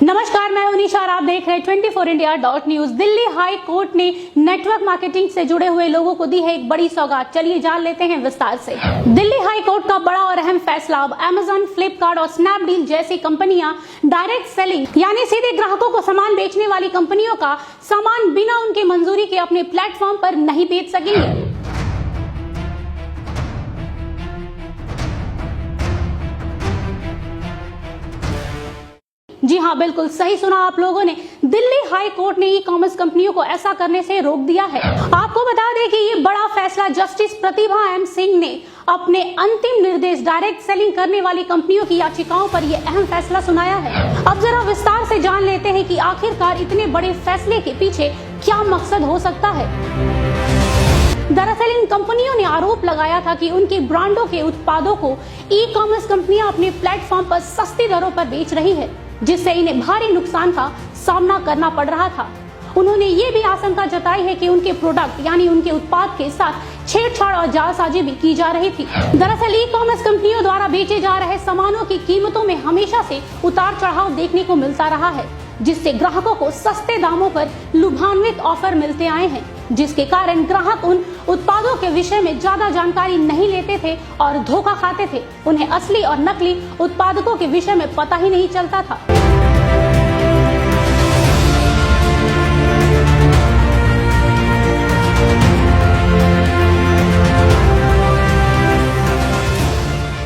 नमस्कार, मैं हूं निशा और आप देख रहे हैं 24india.news। दिल्ली हाई कोर्ट ने नेटवर्क मार्केटिंग से जुड़े हुए लोगों को दी है एक बड़ी सौगात। चलिए जान लेते हैं विस्तार से। दिल्ली हाई कोर्ट का बड़ा और अहम फैसला। अब अमेजन, फ्लिपकार्ट और स्नैपडील जैसी कंपनियां डायरेक्ट सेलिंग यानी सीधे ग्राहकों को सामान बेचने वाली कंपनियों का सामान बिना उनकी मंजूरी के अपने प्लेटफॉर्म पर नहीं बेच सकेंगे। जी हाँ, बिल्कुल सही सुना आप लोगों ने। दिल्ली हाई कोर्ट ने ई कॉमर्स कंपनियों को ऐसा करने से रोक दिया है। आपको बता दें कि ये बड़ा फैसला जस्टिस प्रतिभा एम सिंह ने अपने अंतिम निर्देश डायरेक्ट सेलिंग करने वाली कंपनियों की याचिकाओं पर यह अहम फैसला सुनाया है। अब जरा विस्तार से जान लेते हैं कि आखिरकार इतने बड़े फैसले के पीछे क्या मकसद हो सकता है। दरअसल इन कंपनियों ने आरोप लगाया था कि उनकी ब्रांडों के उत्पादों को ई कॉमर्स कंपनियां अपने प्लेटफॉर्म पर सस्ती दरों पर बेच रही है, जिससे इन्हें भारी नुकसान का सामना करना पड़ रहा था। उन्होंने ये भी आशंका जताई है कि उनके प्रोडक्ट यानी उनके उत्पाद के साथ छेड़छाड़ और जालसाजी भी की जा रही थी। दरअसल ई कॉमर्स कंपनियों द्वारा बेचे जा रहे सामानों की कीमतों में हमेशा से उतार चढ़ाव देखने को मिलता रहा है, जिससे ग्राहकों को सस्ते दामों पर लुभान्वित ऑफर मिलते आए हैं, जिसके कारण ग्राहक उन उत्पादों के विषय में ज्यादा जानकारी नहीं लेते थे और धोखा खाते थे। उन्हें असली और नकली उत्पादकों के विषय में पता ही नहीं चलता था।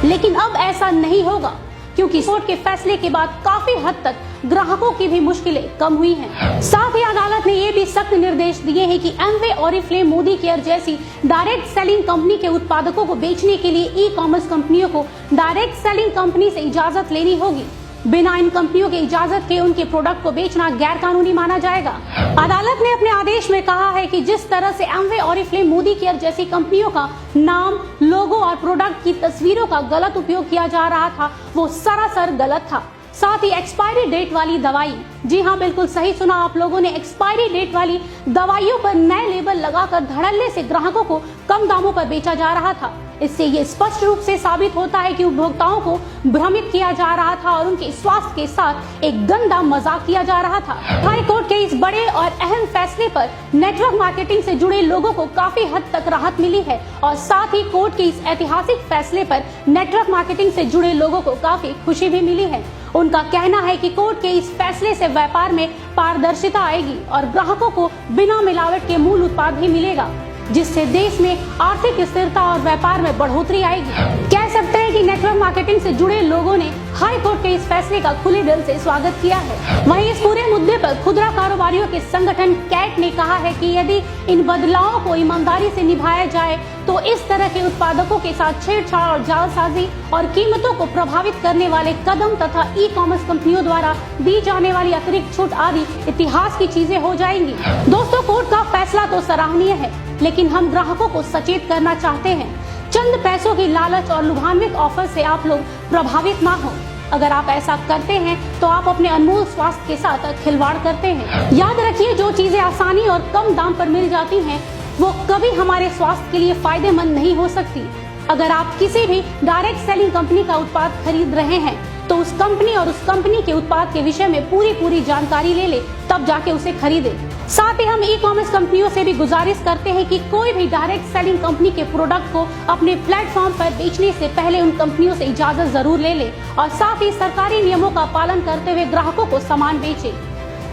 लेकिन अब ऐसा नहीं होगा, क्योंकि कोर्ट के फैसले के बाद काफी हद तक ग्राहकों की भी मुश्किलें कम हुई हैं। साथ ही अदालत ने ये भी सख्त निर्देश दिए हैं कि एमवे, ऑरिफ्लेम, मोदी केयर जैसी डायरेक्ट सेलिंग कंपनी के उत्पादकों को बेचने के लिए ई कॉमर्स कंपनियों को डायरेक्ट सेलिंग कंपनी से इजाजत लेनी होगी। बिना इन कंपनियों की इजाजत के उनके प्रोडक्ट को बेचना गैर कानूनी माना जाएगा। अदालत ने अपने आदेश में कहा है कि जिस तरह से एमवे, ऑरिफ्लेम, मोदी केयर जैसी कंपनियों का नाम, लोगो और प्रोडक्ट की तस्वीरों का गलत उपयोग किया जा रहा था, वो सरासर गलत था। साथ ही एक्सपायरी डेट वाली दवाई, जी हाँ बिल्कुल सही सुना आप लोगों ने, एक्सपायरी डेट वाली दवाइयों पर नए लेबल लगाकर धड़ल्ले से ग्राहकों को कम दामों पर बेचा जा रहा था। इससे ये स्पष्ट रूप से साबित होता है कि उपभोक्ताओं को भ्रमित किया जा रहा था और उनके स्वास्थ्य के साथ एक गंदा मजाक किया जा रहा था। हाई कोर्ट के इस बड़े और अहम फैसले पर नेटवर्क मार्केटिंग से जुड़े लोगों को काफी हद तक राहत मिली है और साथ ही कोर्ट के इस ऐतिहासिक फैसले पर नेटवर्क मार्केटिंग से जुड़े लोगों को काफी खुशी भी मिली है। उनका कहना है कि कोर्ट के इस फैसले से व्यापार में पारदर्शिता आएगी और ग्राहकों को बिना मिलावट के मूल उत्पाद ही मिलेगा, जिससे देश में आर्थिक स्थिरता और व्यापार में बढ़ोतरी आएगी। कह सकते हैं कि नेटवर्क मार्केटिंग से जुड़े लोगों ने हाई कोर्ट के इस फैसले का खुले दिल से स्वागत किया है। वहीं इस पूरे मुद्दे पर खुदरा कारोबारियों के संगठन कैट ने कहा है कि यदि इन बदलावों को ईमानदारी से निभाया जाए तो इस तरह के उत्पादकों के साथ छेड़छाड़ और जालसाजी और कीमतों को प्रभावित करने वाले कदम तथा ई कॉमर्स कंपनियों द्वारा दी जाने वाली अतिरिक्त छूट आदि इतिहास की चीजें हो जाएंगी। दोस्तों, कोर्ट का फैसला तो सराहनीय है, लेकिन हम ग्राहकों को सचेत करना चाहते हैं। चंद पैसों की लालच और लुभान्वित ऑफर से आप लोग प्रभावित ना हो। अगर आप ऐसा करते हैं तो आप अपने अनमोल स्वास्थ्य के साथ खिलवाड़ करते हैं। याद रखिए, जो चीजें आसानी और कम दाम पर मिल जाती हैं, वो कभी हमारे स्वास्थ्य के लिए फायदेमंद नहीं हो सकती। अगर आप किसी भी डायरेक्ट सेलिंग कंपनी का उत्पाद खरीद रहे हैं तो उस कंपनी और उस कंपनी के उत्पाद के विषय में पूरी जानकारी ले ले, तब जाके उसे खरीदे। साथ ही हम ई कॉमर्स कंपनियों से भी गुजारिश करते हैं कि कोई भी डायरेक्ट सेलिंग कंपनी के प्रोडक्ट को अपने प्लेटफॉर्म पर बेचने से पहले उन कंपनियों से इजाजत जरूर ले ले और साथ ही सरकारी नियमों का पालन करते हुए ग्राहकों को सामान बेचे।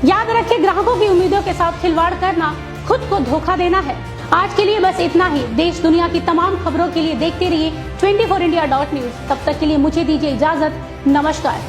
याद रखें, ग्राहकों की उम्मीदों के साथ खिलवाड़ करना खुद को धोखा देना है। आज के लिए बस इतना ही। देश दुनिया की तमाम खबरों के लिए देखते रहिए 24india.news। तब तक के लिए मुझे दीजिए इजाजत। नमस्कार।